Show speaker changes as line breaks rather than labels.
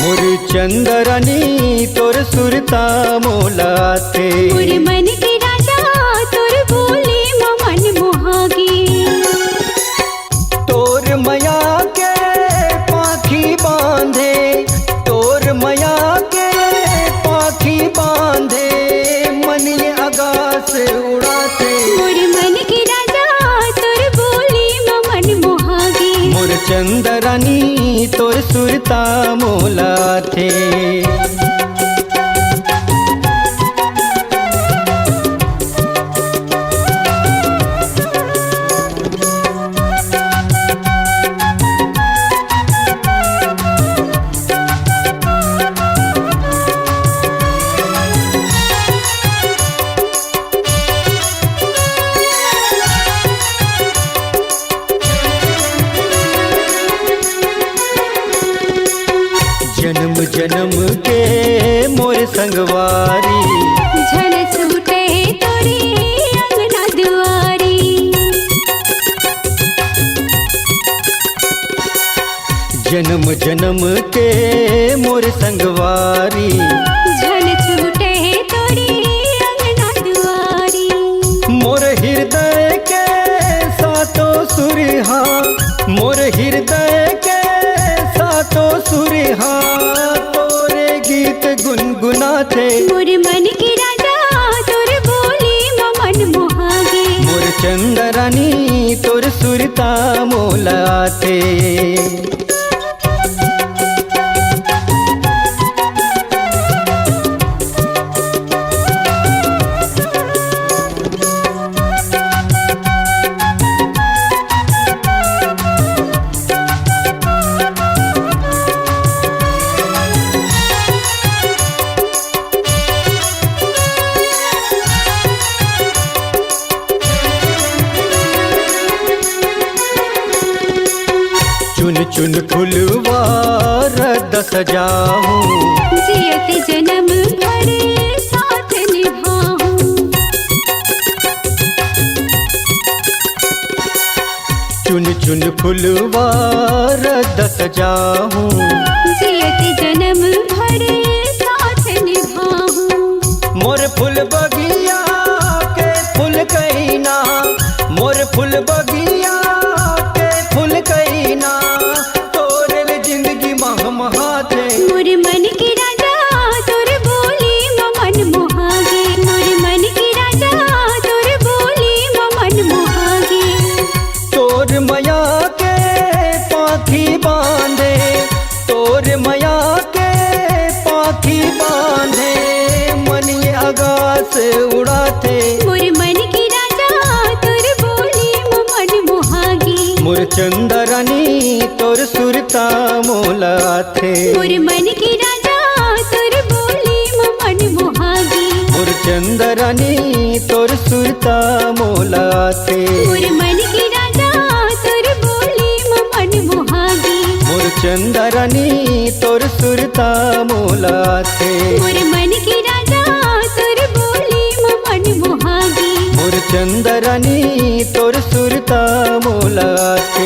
मोर चंदरानी तोर सुरता मोलाते।
मोर मन के राजा तोर बोली मन मोहागी।
तोर मया के पाखी बांधे, तोर मया के पाखी बांधे, मन ये आकाश उड़ाते।
मोर मन के राजा तोर बोली मन मोहागी।
मोर चंदरानी तोर सुरता मोलाते। जन्म जन्म के मोर संगवारी,
झन छूटे तोरी अंगना दुआरी।
जन्म जन्म के मोर संगवारी,
झन छूटे तोरी अंगना दुआरी।
मोर हृदय के सातों सुरहा, मोर हृदय के सातों सुरहा, तोरे गीत गुनगुनाते।
मोर मन के राजा तोर बोली मन मोहागी।
मोर चंदरानी तोर सुरता मोलाते। चुन चुन फुलवा रद सजाऊं,
जियत जन्म भर साथ निभाऊं।
चुन चुन फुलवा रद सजाऊं,
जियत जन्म भर साथ निभाऊं।
मोर फूल बगिया के फूल कहीना, मोर फूल बगिया के फूल कहीना, तोरे जिंदगी महमहाते।
मोर मन के राजा तोर बोली मन मोहागी। मोर मन के राजा तोर बोली मन मोहागी।
तोर मया के पाखी बांधे, तोर मया के पाखी बांधे, मन ये आकाश उड़ाते।
मोर मन के राजा तोर बोली मन मोहागी।
मोर चंदरानी तोर सुरता मोलाते।
मोर मन के राजा तोर बोली मन मोहागी।
मोर चंदरानी तोर सुरता मोलाते।
मोर मन के राजा तोर बोली मन मोहागी।
मोर चंदरानी तोर सुरता मोलाते।
मोर मन के राजा तोर बोली मन मोहागी।
मोर चंदरानी तोर सुरता मोलाते।